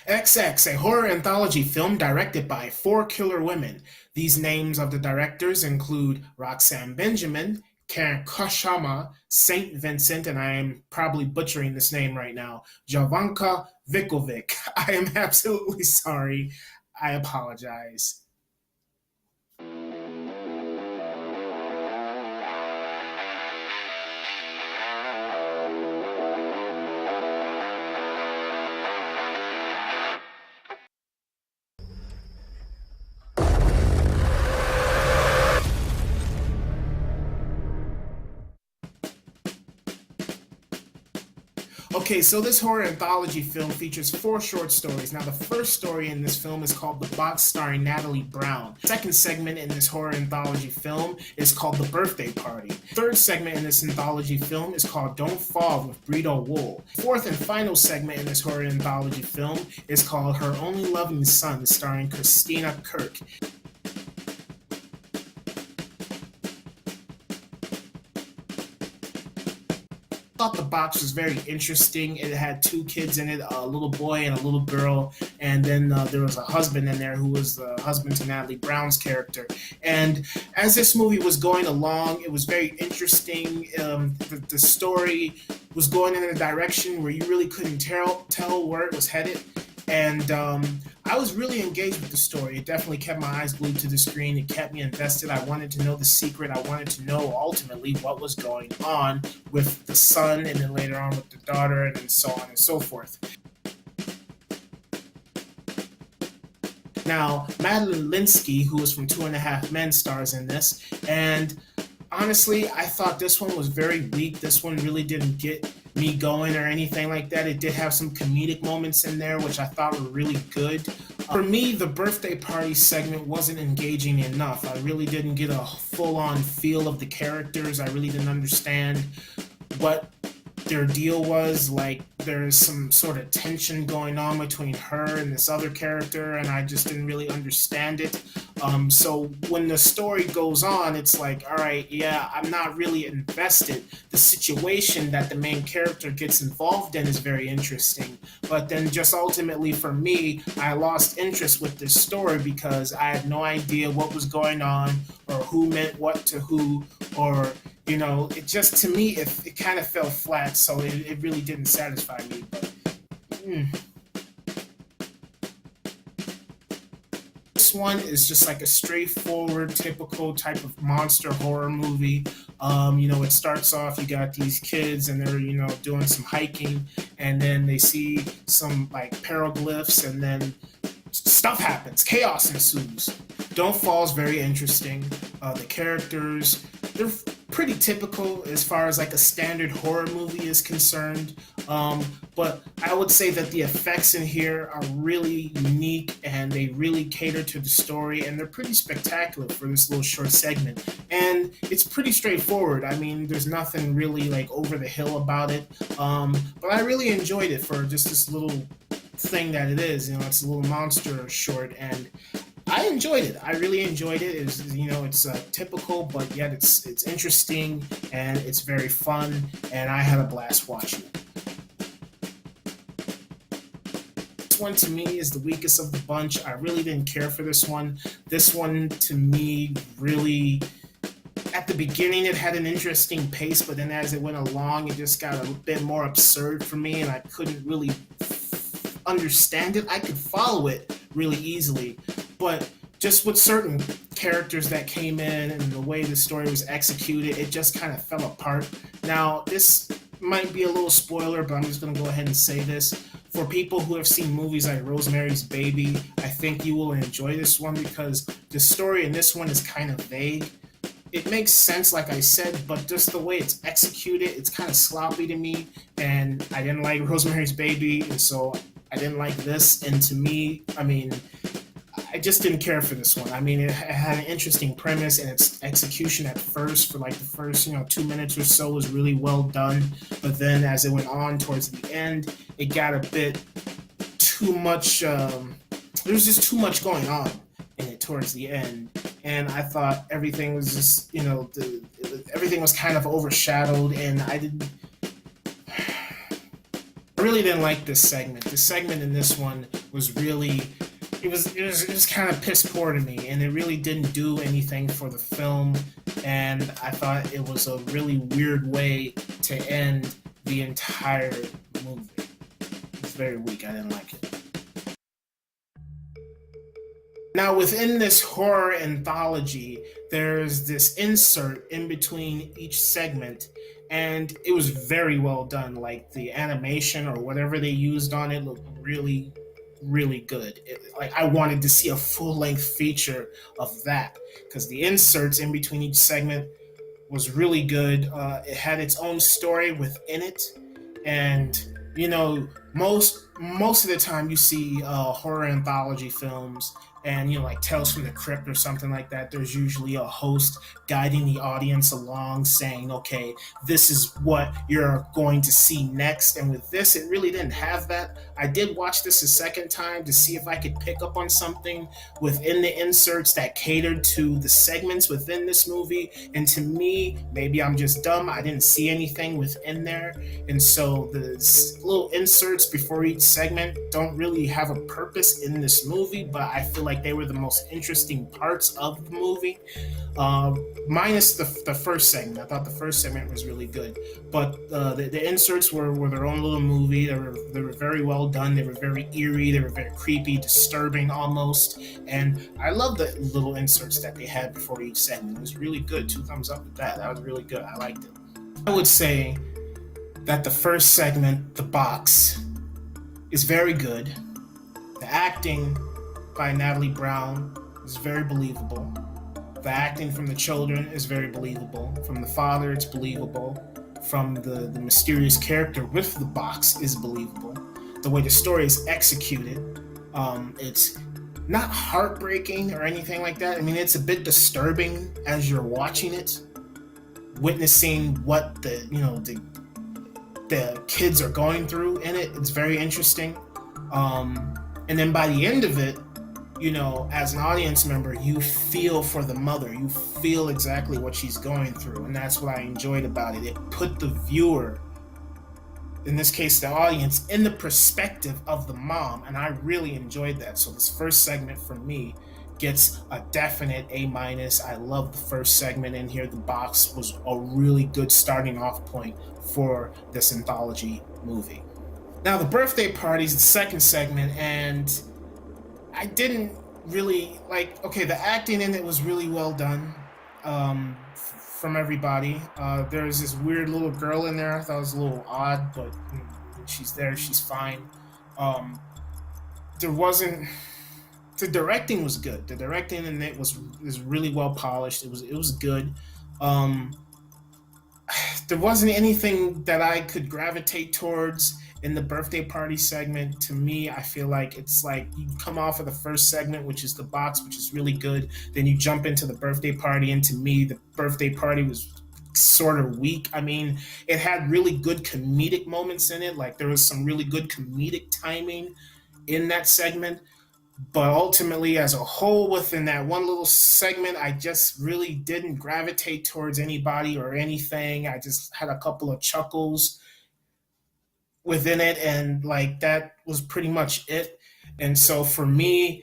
XX, a horror anthology film directed by four killer women. These names of the directors include Roxanne Benjamin, Karen Koshama, Saint Vincent, and I am probably butchering this name right now, Javanka Vikovic. I am absolutely sorry. I apologize. Okay, so this horror anthology film features four short stories. Now, the first story in this film is called The Box, starring Natalie Brown. The second segment in this horror anthology film is called The Birthday Party. The third segment in this anthology film is called Don't Fall with Brito Wool. The fourth and final segment in this horror anthology film is called Her Only Loving Son, starring Christina Kirk. Thought the box was very interesting. It had two kids in it, a little boy and a little girl, and then there was a husband in there who was the husband to Natalie Brown's character. And as this movie was going along, it was very interesting. The story was going in a direction where you really couldn't tell where it was headed. And I was really engaged with the story. It definitely kept my eyes glued to the screen. It kept me invested. I wanted to know the secret. I wanted to know ultimately what was going on with the son, and then later on with the daughter, and then so on and so forth. Now, Madeline Linsky, who is from Two and a Half Men, stars in this. And honestly, I thought this one was very weak. This one really didn't get me going or anything like that. It did have some comedic moments in there, which I thought were really good. For me, the birthday party segment wasn't engaging enough. I really didn't get a full-on feel of the characters. I really didn't understand what their deal was. Like, there's some sort of tension going on between her and this other character, and I just didn't really understand it. So when the story goes on, it's like, all right, yeah, I'm not really invested. The situation that the main character gets involved in is very interesting. But then just ultimately for me, I lost interest with this story because I had no idea what was going on or who meant what to who, or it just, to me, it kind of fell flat, so it really didn't satisfy me. But this one is just like a straightforward, typical type of monster horror movie. It starts off, you got these kids and they're, doing some hiking, and then they see some like petroglyphs, and then stuff happens, chaos ensues. Don't Fall is very interesting. The characters, they're pretty typical as far as like a standard horror movie is concerned. But I would say that the effects in here are really unique, and they really cater to the story, and they're pretty spectacular for this little short segment. And it's pretty straightforward. I mean, there's nothing really like over the hill about it. But I really enjoyed it for just this little thing that it is. It's a little monster short, and I enjoyed it. I really enjoyed it. It's typical, but yet it's interesting, and it's very fun, and I had a blast watching it. This one to me is the weakest of the bunch. I really didn't care for this one. This one to me really, at the beginning it had an interesting pace, but then as it went along it just got a bit more absurd for me, and I couldn't really understand it. I could follow it really easily, but just with certain characters that came in and the way the story was executed, it just kind of fell apart. Now, this might be a little spoiler, but I'm just going to go ahead and say this. For people who have seen movies like Rosemary's Baby, I think you will enjoy this one because the story in this one is kind of vague. It makes sense, like I said, but just the way it's executed, it's kind of sloppy to me, and I didn't like Rosemary's Baby, and so I didn't like this. And to me, I just didn't care for this one. It had an interesting premise, and its execution at first, for like the first 2 minutes or so, was really well done. But then as it went on towards the end, it got a bit too much. There was just too much going on in it towards the end, and I thought everything was just everything was kind of overshadowed, and I really didn't like this segment. The segment in this one was really it was kind of piss poor to me, and it really didn't do anything for the film. And I thought it was a really weird way to end the entire movie. It's very weak. I didn't like it. Now, within this horror anthology, there's this insert in between each segment, and it was very well done. Like the animation or whatever they used on it looked really, really good. Like I wanted to see a full length feature of that because the inserts in between each segment was really good. It had its own story within it, and most of the time you see horror anthology films, and like Tales from the Crypt or something like that. There's usually a host guiding the audience along, saying, "Okay, this is what you're going to see next." And with this, it really didn't have that. I did watch this a second time to see if I could pick up on something within the inserts that catered to the segments within this movie. And to me, maybe I'm just dumb. I didn't see anything within there. And so the little inserts before each segment don't really have a purpose in this movie, but I feel like they were the most interesting parts of the movie. Minus the first segment. I thought the first segment was really good. But the inserts were their own little movie. They were very well done. They were very eerie. They were very creepy, disturbing almost. And I love the little inserts that they had before each segment. It was really good. 2 thumbs up with that. That was really good. I liked it. I would say that the first segment, the box, is very good. The acting by Natalie Brown is very believable. The acting from the children is very believable. From the father, it's believable. From the mysterious character with the box is believable. The way the story is executed, it's not heartbreaking or anything like that. I mean, it's a bit disturbing as you're watching it, witnessing what the kids are going through in it. It's very interesting. And then by the end of it, as an audience member, you feel for the mother. You feel exactly what she's going through. And that's what I enjoyed about it. It put the viewer, in this case the audience, in the perspective of the mom. And I really enjoyed that. So this first segment for me gets a definite A-. I love the first segment in here. The box was a really good starting off point for this anthology movie. Now, the birthday party is the second segment, and I didn't really like. Okay, the acting in it was really well done from everybody. There's this weird little girl in there. I thought it was a little odd, but when she's there, she's fine. There wasn't. The directing was good. The directing in it was really well polished. It was good. There wasn't anything that I could gravitate towards in the birthday party segment. To me, I feel like it's like you come off of the first segment, which is the box, which is really good. Then you jump into the birthday party, and to me, the birthday party was sort of weak. I mean, it had really good comedic moments in it. Like there was some really good comedic timing in that segment. But ultimately, as a whole, within that one little segment, I just really didn't gravitate towards anybody or anything. I just had a couple of chuckles within it, and like that was pretty much it. And so for me,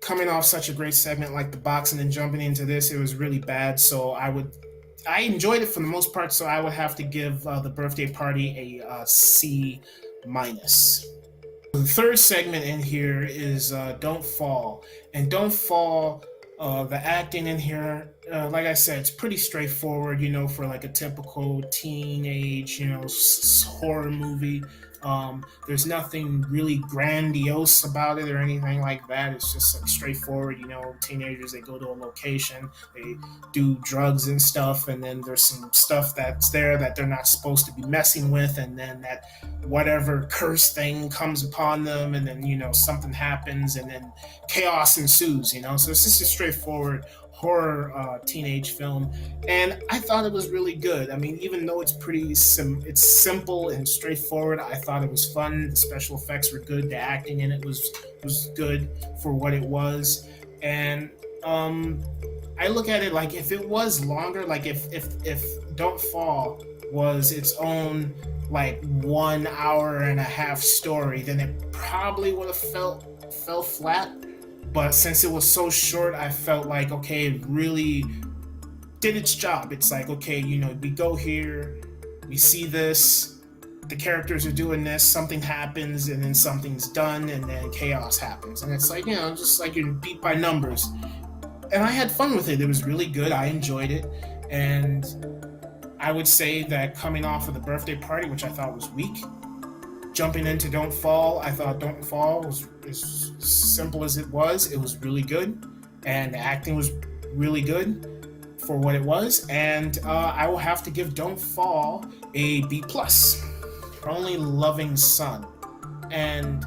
coming off such a great segment like the box and then jumping into this, it was really bad. So I enjoyed it for the most part. So I would have to give the birthday party a C minus. The third segment in here is Don't Fall. And Don't Fall, the acting in here, like I said, it's pretty straightforward, for like a typical teenage, horror movie. There's nothing really grandiose about it or anything like that. It's just like straightforward, teenagers, they go to a location, they do drugs and stuff, and then there's some stuff that's there that they're not supposed to be messing with, and then that whatever curse thing comes upon them, and then, something happens, and then chaos ensues, so it's just a straightforward horror teenage film, and I thought it was really good. I mean, even though it's it's simple and straightforward, I thought it was fun. The special effects were good. The acting in it was good for what it was, and I look at it like if it was longer, like if Don't Fall was its own like 1 hour and a half story, then it probably would have fell flat. But since it was so short, I felt like okay, it really did its job. It's like okay, we go here, we see this, the characters are doing this, something happens, and then something's done, and then chaos happens, and it's like just like you're beat by numbers. And I had fun with it. It was really good. I enjoyed it, and I would say that coming off of the birthday party, which I thought was weak, jumping into Don't Fall, I thought Don't Fall was as simple as it was. It was really good, and the acting was really good for what it was. And I will have to give Don't Fall a B plus. Only Loving Son, and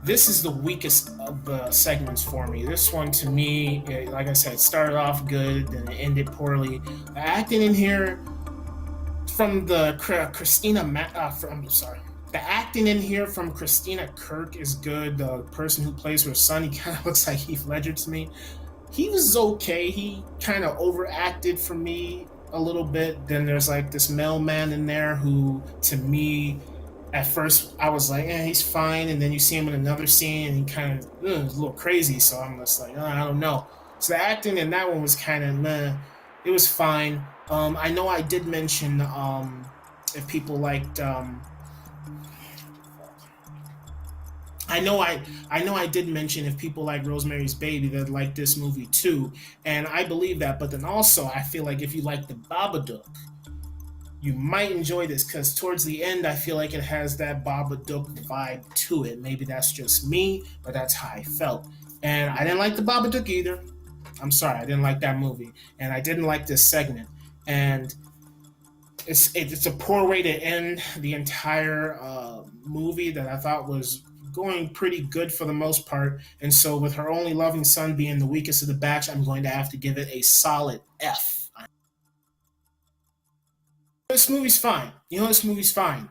this is the weakest of the segments for me. This one, to me, like I said, started off good, then it ended poorly. The acting in here from the I'm sorry. The acting in here from Christina Kirk is good. The person who plays her son, he kind of looks like Heath Ledger to me. He was okay. He kind of overacted for me a little bit. Then there's like this mailman in there who, to me, at first I was like, he's fine, and then you see him in another scene, and he kind of is a little crazy. So I'm just like, I don't know. So the acting in that one was kind of meh. It was fine. I know I did mention if people liked. I know I did mention if people like Rosemary's Baby, they'd like this movie too, and I believe that. But then also, I feel like if you like the Babadook, you might enjoy this because towards the end, I feel like it has that Babadook vibe to it. Maybe that's just me, but that's how I felt. And I didn't like the Babadook either. I'm sorry, I didn't like that movie, and I didn't like this segment. And it's a poor way to end the entire movie that I thought was going pretty good for the most part. And so, with Her Only Loving Son being the weakest of the batch, I'm going to have to give it a solid F. This movie's fine. This movie's fine.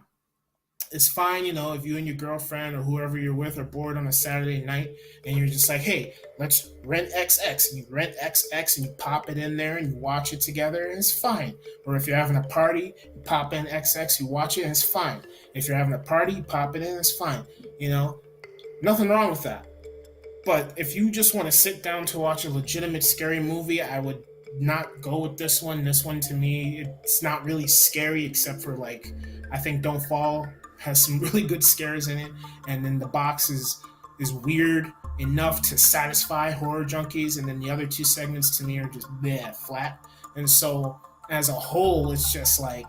It's fine, if you and your girlfriend or whoever you're with are bored on a Saturday night and you're just like, hey, let's rent XX. And you rent XX and you pop it in there and you watch it together and it's fine. Or if you're having a party, you pop in XX, you watch it and it's fine. If you're having a party, you pop it in, it's fine. Nothing wrong with that. But if you just want to sit down to watch a legitimate scary movie, I would not go with this one. This one, to me, it's not really scary except for like, I think Don't Fall has some really good scares in it, and then the box is weird enough to satisfy horror junkies, and then the other two segments to me are just flat. And so as a whole, it's just like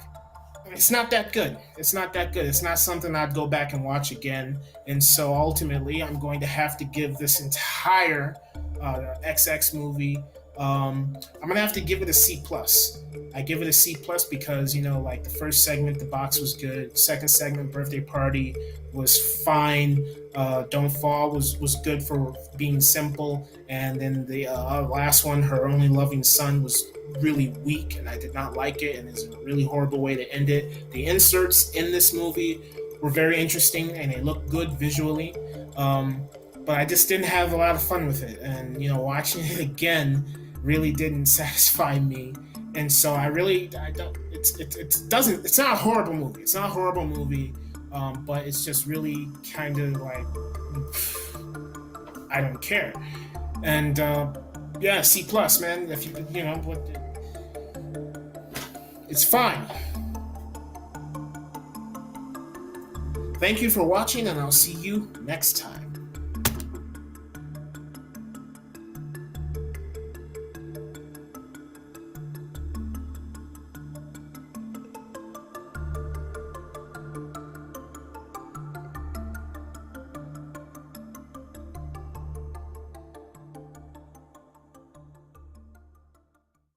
it's not that good. It's not that good. It's not something I'd go back and watch again. And so ultimately, I'm going to have to give this entire XX movie. I'm gonna have to give it a C plus. I give it a C plus because like the first segment, the box was good. Second segment, birthday party, was fine. Don't Fall was good for being simple, and then the last one, Her Only Loving Son, was really weak, and I did not like it, and it's a really horrible way to end it. The inserts in this movie were very interesting, and they looked good visually. But I just didn't have a lot of fun with it, and watching it again really didn't satisfy me. And so I don't. It's not a horrible movie. It's not a horrible movie, but it's just really kind of like I don't care. And yeah, C plus, man. If it's fine. Thank you for watching, and I'll see you next time.